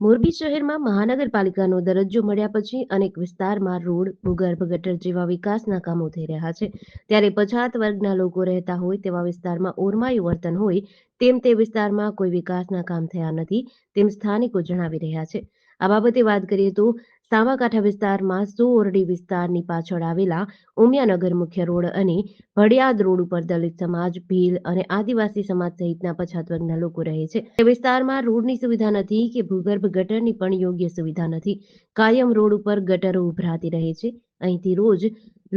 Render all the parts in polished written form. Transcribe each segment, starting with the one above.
મોરબી શહેરમાં મહાનગરપાલિકાનો દરજ્જો મળ્યા પછી અનેક વિસ્તારમાં રોડ, ભૂગર્ભ ગટર જેવા વિકાસના કામો થઈ રહ્યા છે. ત્યારે પછાત વર્ગના લોકો રહેતા હોય તેવા વિસ્તારમાં ઓરમાયું વર્તન હોય તેમ તે વિસ્તારમાં કોઈ વિકાસના કામ થયા નથી તેમ સ્થાનિકો જણાવી રહ્યા છે. આ બાબતે વાત કરીએ તો સામાકાંઠા વિસ્તારમાં સુઓરડી વિસ્તારની પાછળ આવેલા ઉમિયાનગર મુખ્ય રોડ અને ભડિયાદ રોડ ઉપર દલિત સમાજ, ભીલ અને આદિવાસી સમાજ સહિતના પછાત વર્ગના લોકો રહે છે. તે વિસ્તારમાં રોડની સુવિધા નથી કે ભૂગર્ભ ગટરની પણ યોગ્ય સુવિધા નથી. કાયમ રોડ ઉપર ગટરો ઉભરાતી રહે છે. અહીંથી રોજ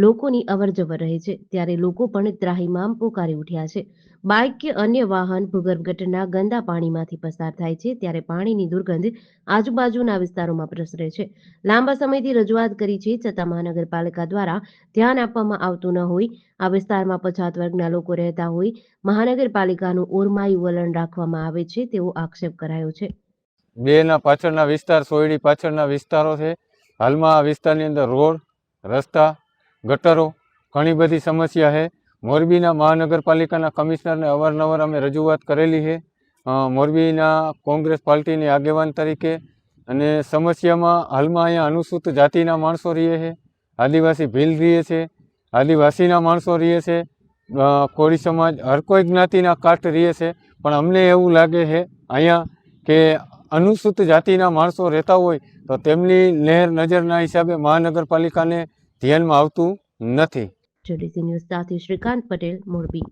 લોકોની અવરજવર રહે છે. ત્યારે લોકો પણ ત્રાહિમામ પોકારી ઉઠ્યા છે. બાઇક કે અન્ય વાહન ભૂગર્ભ ગટરના ગંદા પાણીમાંથી પસાર થાય છે ત્યારે પાણીની દુર્ગંધ આજુબાજુના વિસ્તારોમાં પ્રસરે છે. લાંબા સમયથી રજૂઆત કરી છે છતાં મહાનગરપાલિકા દ્વારા ધ્યાન આપવામાં આવતું ન હોય. આ વિસ્તારમાં પછાત વર્ગના લોકો રહેતા હોય મહાનગરપાલિકાનું ઓરમાયું વલણ રાખવામાં આવે છે તેવો આક્ષેપ કરાયો છે. બેના પાછળના વિસ્તાર, સોયડી પાછળના વિસ્તારો છે. હાલમાં આ વિસ્તારની અંદર રોડ, રસ્તા, ગટરો ઘણી બધી સમસ્યા છે. મોરબીના મહાનગરપાલિકાના કમિશનરને અવારનવાર અમે રજૂઆત કરેલી છે મોરબીના કોંગ્રેસ પાર્ટીની આગેવાન તરીકે. અને સમસ્યામાં હાલમાં અહીંયા અનુસૂચિત જાતિના માણસો રહે છે, આદિવાસી ભીલ રહે છે, આદિવાસીના માણસો રહે છે, કોળી સમાજ, હર કોઈ જ્ઞાતિના કાસ્ટ રહે છે. પણ અમને એવું લાગે છે અહીંયા કે અનુસૂચિત જાતિના માણસો રહેતા હોય તો તેમની નજરના હિસાબે મહાનગરપાલિકાને ધ્યાનમાં આવતું નથી. જેડીસી ન્યૂઝ સાથે શ્રીકાંત પટેલ, મોરબી.